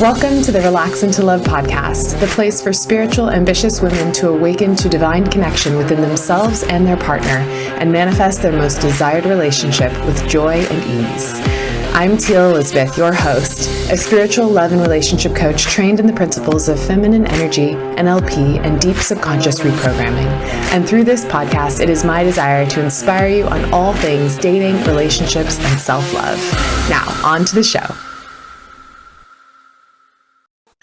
Welcome to the Relax into Love podcast, the place for spiritual, ambitious women to awaken to divine connection within themselves and their partner and manifest their most desired relationship with joy and ease. I'm Teal Elizabeth, your host, a spiritual love and relationship coach trained in the principles of feminine energy, NLP, and deep subconscious reprogramming. And through this podcast, it is my desire to inspire you on all things dating, relationships, and self-love. Now, on to the show.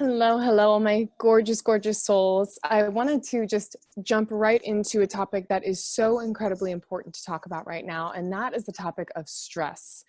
Hello, my gorgeous, gorgeous souls. I wanted to just jump right into a topic that is so incredibly important to talk about right now, and that is the topic of stress.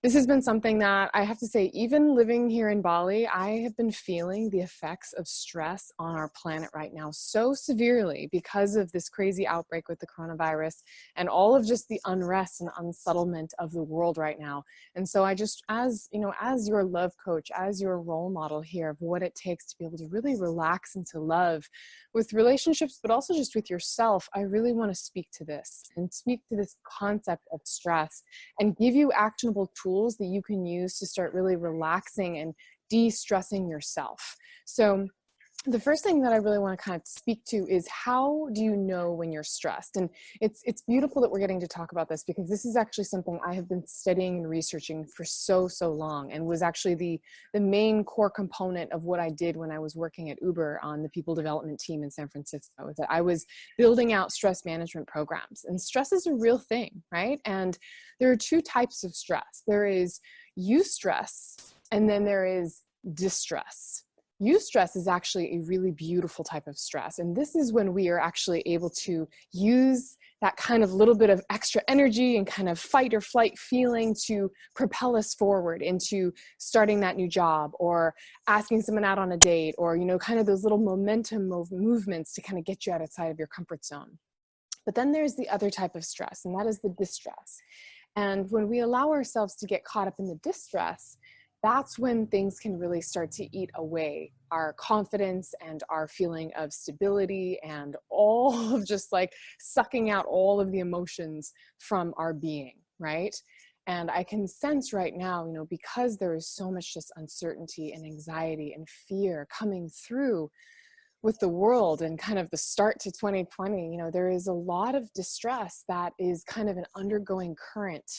This has been something that I have to say, even living here in Bali, I have been feeling the effects of stress on our planet right now so severely because of this crazy outbreak with the coronavirus and all of just the unrest and unsettlement of the world right now. And so I just, as your love coach, as your role model here of what it takes to be able to really relax into love with relationships, but also just with yourself, I really want to speak to this and speak to this concept of stress and give you actionable tools that you can use to start really relaxing and de-stressing yourself. So the first thing that I really want to kind of speak to is, how do you know when you're stressed? And it's beautiful that we're getting to talk about this, because this is actually something I have been studying and researching for so long, and was actually the main core component of what I did when I was working at Uber on the people development team in San Francisco, is that I was building out stress management programs. And stress is a real thing, right? And there are two types of stress. There is eustress, and then there is distress. Eustress is actually a really beautiful type of stress. And this is when we are actually able to use that kind of little bit of extra energy and kind of fight or flight feeling to propel us forward into starting that new job, or asking someone out on a date, or, kind of those little momentum movements to kind of get you outside of your comfort zone. But then there's the other type of stress, and that is the distress. And when we allow ourselves to get caught up in the distress, that's when things can really start to eat away our confidence and our feeling of stability, and all of just like sucking out all of the emotions from our being, right? And I can sense right now, because there is so much just uncertainty and anxiety and fear coming through with the world and kind of the start to 2020, there is a lot of distress that is kind of an undergoing current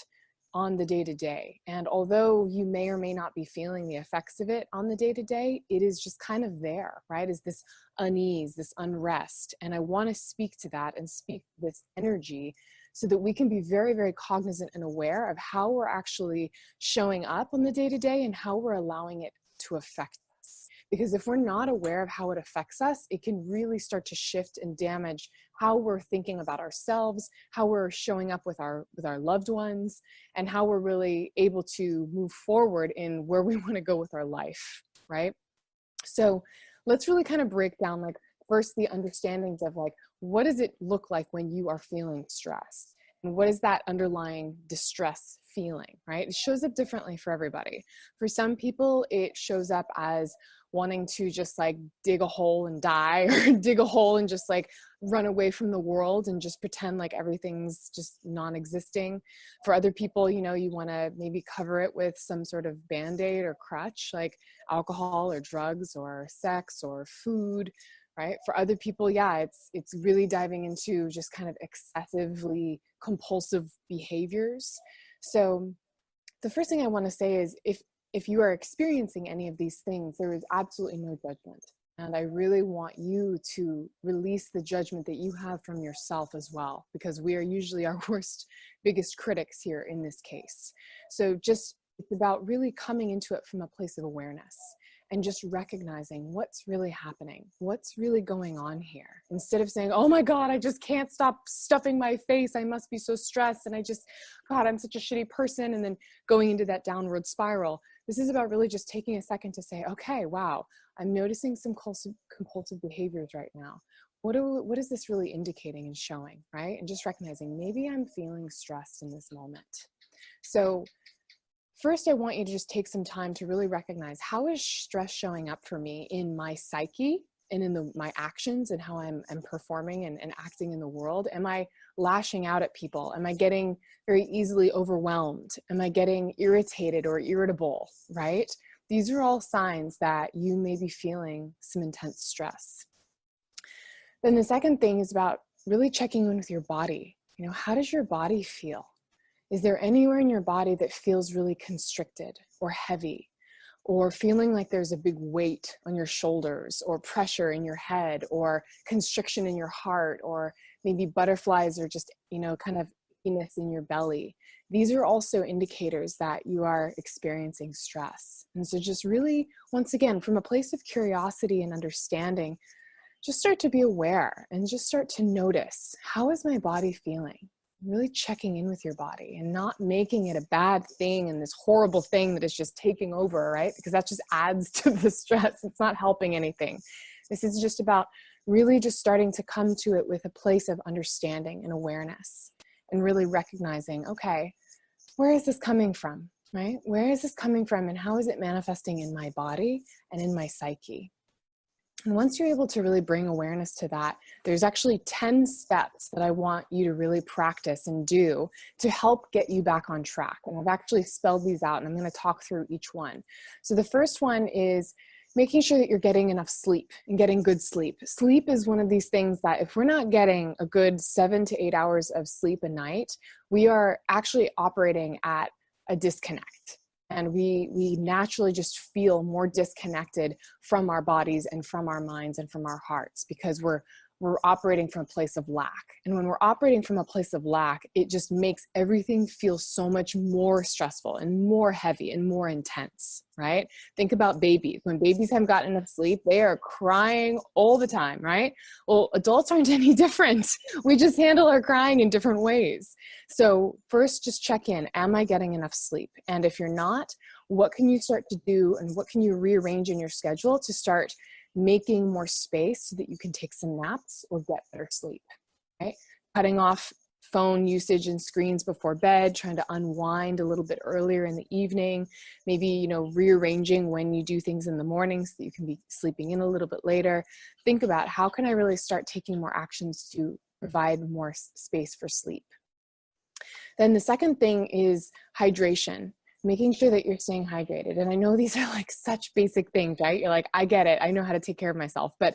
on the day-to-day. And although you may or may not be feeling the effects of it on the day-to-day, it is just kind of there, right? Is this unease, this unrest. And I want to speak to that and speak to this energy so that we can be very, very cognizant and aware of how we're actually showing up on the day-to-day and how we're allowing it to affect us. Because if we're not aware of how it affects us, it can really start to shift and damage how we're thinking about ourselves, how we're showing up with our loved ones, and how we're really able to move forward in where we want to go with our life, right? So let's really kind of break down, first the understandings of what does it look like when you are feeling stressed? And what is that underlying distress feeling, right? It shows up differently for everybody. For some people, it shows up as wanting to just dig a hole and die, or dig a hole and just run away from the world and just pretend like everything's just non-existing. For other people, you want to maybe cover it with some sort of band-aid or crutch, like alcohol or drugs or sex or food, right? For other people, it's really diving into just kind of excessively compulsive behaviors. So the first thing I want to say is, if you are experiencing any of these things, there is absolutely no judgment. And I really want you to release the judgment that you have from yourself as well, because we are usually our worst, biggest critics here in this case. So it's about really coming into it from a place of awareness and just recognizing what's really happening, what's really going on here. Instead of saying, oh my God, I just can't stop stuffing my face, I must be so stressed, and God, I'm such a shitty person, and then going into that downward spiral. This is about really just taking a second to say, okay, wow, I'm noticing some compulsive behaviors right now. What is this really indicating and showing, right? And just recognizing, maybe I'm feeling stressed in this moment. So first, I want you to just take some time to really recognize, how is stress showing up for me in my psyche and in my actions and how I'm performing and acting in the world? Am I lashing out at people? Am I getting very easily overwhelmed? Am I getting irritated or irritable, right? These are all signs that you may be feeling some intense stress. Then the second thing is about really checking in with your body. You know, how does your body feel? Is there anywhere in your body that feels really constricted or heavy, or feeling like there's a big weight on your shoulders, or pressure in your head, or constriction in your heart, or maybe butterflies, or just, kind of emptiness in your belly? These are also indicators that you are experiencing stress. And so just really, once again, from a place of curiosity and understanding, just start to be aware and just start to notice, how is my body feeling? Really checking in with your body and not making it a bad thing and this horrible thing that is just taking over, right? Because that just adds to the stress. It's not helping anything. This is just about really just starting to come to it with a place of understanding and awareness, and really recognizing, okay, where is this coming from, right? Where is this coming from, and how is it manifesting in my body and in my psyche? And once you're able to really bring awareness to that, there's actually 10 steps that I want you to really practice and do to help get you back on track. And I've actually spelled these out, and I'm going to talk through each one. So the first one is making sure that you're getting enough sleep and getting good sleep. Sleep is one of these things that if we're not getting a good 7 to 8 hours of sleep a night, we are actually operating at a disconnect. And we naturally just feel more disconnected from our bodies and from our minds and from our hearts, because we're operating from a place of lack. And when we're operating from a place of lack, it just makes everything feel so much more stressful and more heavy and more intense, right? Think about babies. When babies haven't gotten enough sleep, they are crying all the time, right? Well, adults aren't any different. We just handle our crying in different ways. So first, just check in. Am I getting enough sleep? And if you're not, what can you start to do, and what can you rearrange in your schedule to start making more space so that you can take some naps or get better sleep, right? Cutting off phone usage and screens before bed, trying to unwind a little bit earlier in the evening, maybe, rearranging when you do things in the morning so that you can be sleeping in a little bit later. Think about, how can I really start taking more actions to provide more space for sleep? Then the second thing is hydration. Making sure that you're staying hydrated. And I know these are like such basic things, right? You're like, I get it. I know how to take care of myself. But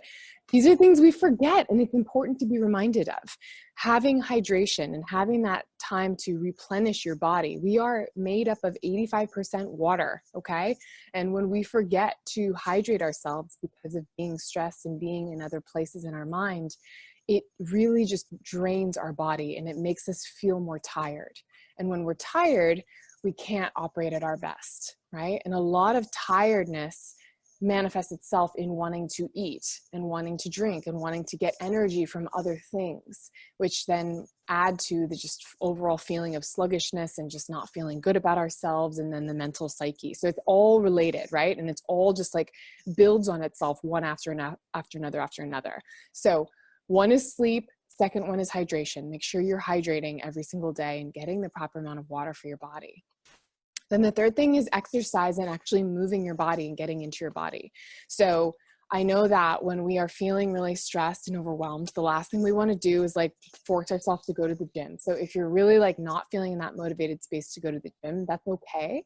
these are things we forget, and it's important to be reminded of. Having hydration and having that time to replenish your body. We are made up of 85% water, okay? And when we forget to hydrate ourselves because of being stressed and being in other places in our mind, it really just drains our body and it makes us feel more tired. And when we're tired, we can't operate at our best, right? And a lot of tiredness manifests itself in wanting to eat and wanting to drink and wanting to get energy from other things, which then add to the just overall feeling of sluggishness and just not feeling good about ourselves, and then the mental psyche. So it's all related, right? And it's all just like builds on itself one after another. So one is sleep. Second one is hydration. Make sure you're hydrating every single day and getting the proper amount of water for your body. Then the third thing is exercise and actually moving your body and getting into your body. So I know that when we are feeling really stressed and overwhelmed, the last thing we want to do is like force ourselves to go to the gym. So if you're really like not feeling in that motivated space to go to the gym, that's okay.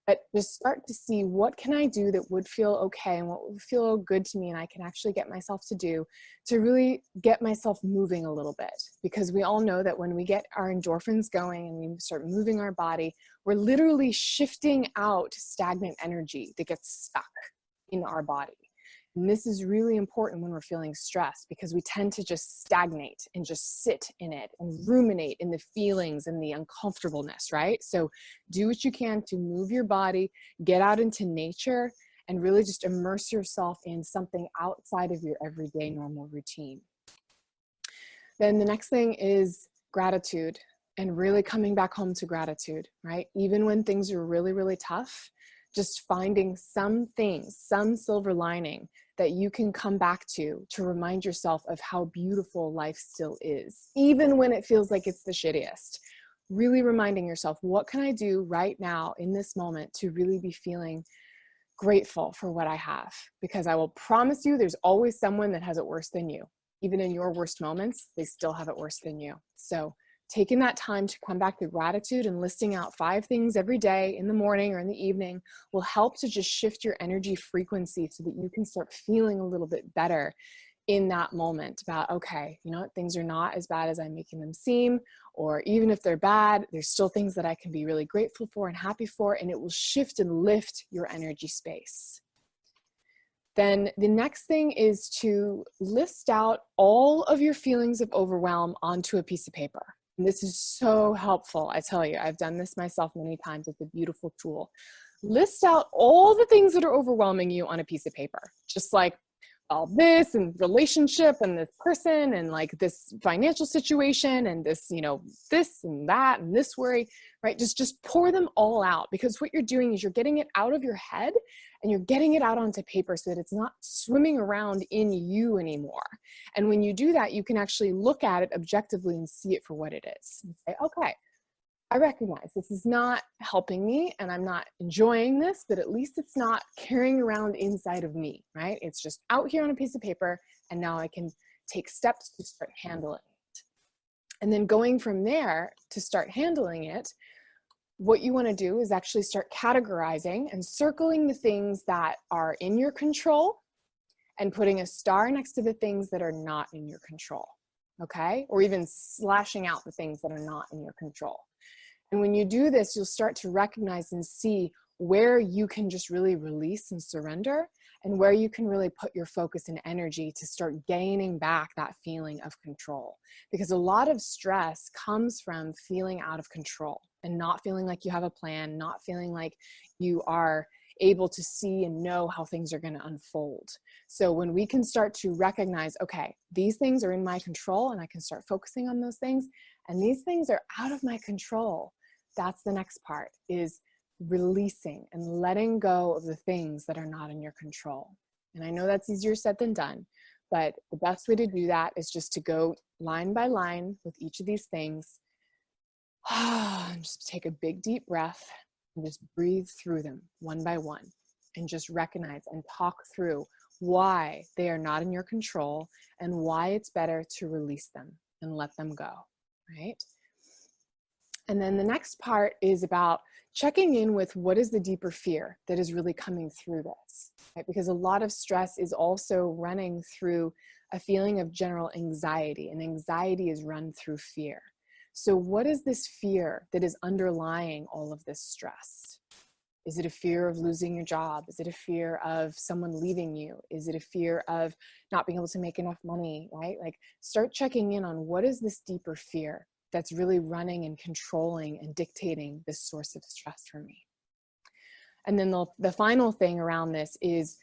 But just start to see, what can I do that would feel okay and what would feel good to me and I can actually get myself to do to really get myself moving a little bit. Because we all know that when we get our endorphins going and we start moving our body, we're literally shifting out stagnant energy that gets stuck in our body. And this is really important when we're feeling stressed, because we tend to just stagnate and just sit in it and ruminate in the feelings and the uncomfortableness, right? So do what you can to move your body, get out into nature, and really just immerse yourself in something outside of your everyday normal routine. Then the next thing is gratitude, and really coming back home to gratitude, right? Even when things are really, really tough, just finding some things, some silver lining that you can come back to remind yourself of how beautiful life still is, even when it feels like it's the shittiest. Really reminding yourself, what can I do right now in this moment to really be feeling grateful for what I have? Because I will promise you, there's always someone that has it worse than you. Even in your worst moments, they still have it worse than you. So taking that time to come back to gratitude and listing out 5 things every day in the morning or in the evening will help to just shift your energy frequency so that you can start feeling a little bit better in that moment about, okay, you know what, things are not as bad as I'm making them seem, or even if they're bad, there's still things that I can be really grateful for and happy for, and it will shift and lift your energy space. Then the next thing is to list out all of your feelings of overwhelm onto a piece of paper. And this is so helpful. I tell you, I've done this myself many times. It's a beautiful tool. List out all the things that are overwhelming you on a piece of paper, just like, all this and relationship and this person and like this financial situation and this, you know, this and that and this worry, right? Just pour them all out, because what you're doing is you're getting it out of your head and you're getting it out onto paper so that it's not swimming around in you anymore. And when you do that, you can actually look at it objectively and see it for what it is and say, okay, I recognize this is not helping me and I'm not enjoying this, but at least it's not carrying around inside of me, right? It's just out here on a piece of paper, and now I can take steps to start handling it. And then going from there to start handling it, what you want to do is actually start categorizing and circling the things that are in your control and putting a star next to the things that are not in your control, okay? Or even slashing out the things that are not in your control. And when you do this, you'll start to recognize and see where you can just really release and surrender, and where you can really put your focus and energy to start gaining back that feeling of control. Because a lot of stress comes from feeling out of control and not feeling like you have a plan, not feeling like you are able to see and know how things are going to unfold. So when we can start to recognize, okay, these things are in my control and I can start focusing on those things, and these things are out of my control, that's the next part, is releasing and letting go of the things that are not in your control. And I know that's easier said than done, but the best way to do that is just to go line by line with each of these things. And just take a big deep breath and just breathe through them one by one, and just recognize and talk through why they are not in your control and why it's better to release them and let them go, right? And then the next part is about checking in with what is the deeper fear that is really coming through this, right? Because a lot of stress is also running through a feeling of general anxiety, and anxiety is run through fear. So what is this fear that is underlying all of this stress? Is it a fear of losing your job? Is it a fear of someone leaving you? Is it a fear of not being able to make enough money, right? Like, start checking in on what is this deeper fear that's really running and controlling and dictating this source of stress for me. And then the final thing around this is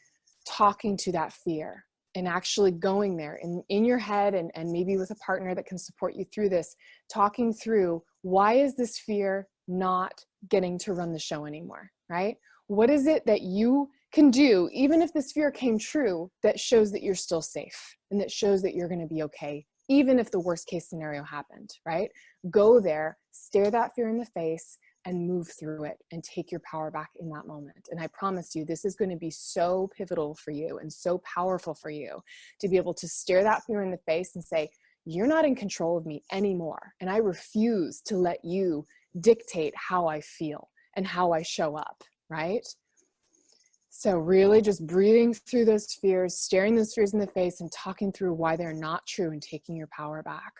talking to that fear and actually going there in your head, and maybe with a partner that can support you through this, talking through, why is this fear not getting to run the show anymore, right? What is it that you can do, even if this fear came true, that shows that you're still safe and that shows that you're going to be okay, even if the worst case scenario happened, right? Go there, stare that fear in the face, and move through it and take your power back in that moment. And I promise you, this is going to be so pivotal for you and so powerful for you to be able to stare that fear in the face and say, you're not in control of me anymore. And I refuse to let you dictate how I feel and how I show up, right? So really just breathing through those fears, staring those fears in the face, and talking through why they're not true and taking your power back.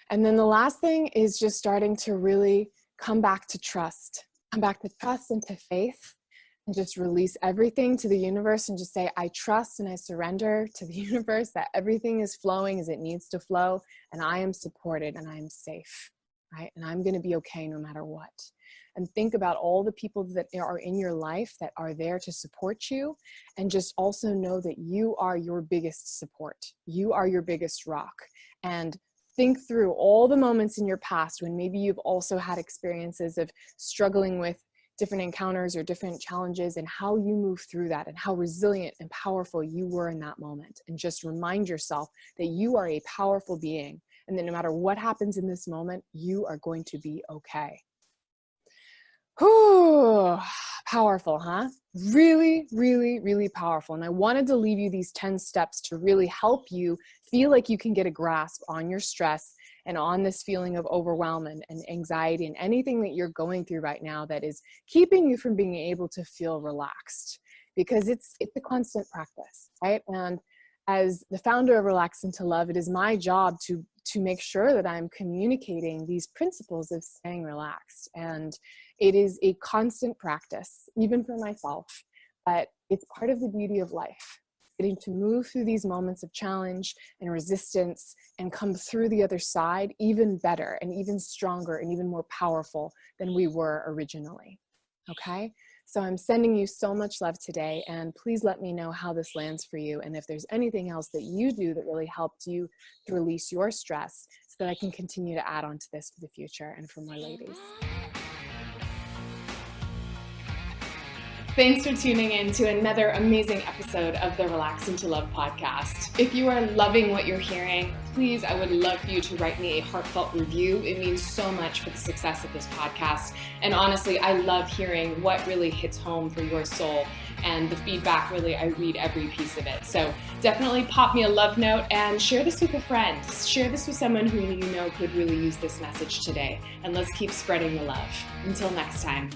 And then the last thing is just starting to really come back to trust and to faith, and just release everything to the universe and just say, I trust and I surrender to the universe that everything is flowing as it needs to flow, and I am supported and I am safe, right? And I'm going to be okay no matter what. And think about all the people that are in your life that are there to support you, and just also know that you are your biggest support. You are your biggest rock. And think through all the moments in your past when maybe you've also had experiences of struggling with different encounters or different challenges, and how you move through that and how resilient and powerful you were in that moment. And just remind yourself that you are a powerful being, and that no matter what happens in this moment, you are going to be okay. Whew, powerful, huh? Really, really, really powerful. And I wanted to leave you these 10 steps to really help you feel like you can get a grasp on your stress and on this feeling of overwhelm and anxiety and anything that you're going through right now that is keeping you from being able to feel relaxed, because it's a constant practice, right? And as the founder of Relax into Love, it is my job to make sure that I'm communicating these principles of staying relaxed. And it is a constant practice, even for myself, but it's part of the beauty of life, getting to move through these moments of challenge and resistance and come through the other side even better and even stronger and even more powerful than we were originally. Okay? So I'm sending you so much love today, and please let me know how this lands for you, and if there's anything else that you do that really helped you to release your stress, so that I can continue to add on to this for the future and for more ladies. Thanks for tuning in to another amazing episode of the Relax into Love podcast. If you are loving what you're hearing, please, I would love for you to write me a heartfelt review. It means so much for the success of this podcast. And honestly, I love hearing what really hits home for your soul. And the feedback, really, I read every piece of it. So definitely pop me a love note and share this with a friend. Share this with someone who you know could really use this message today. And let's keep spreading the love. Until next time.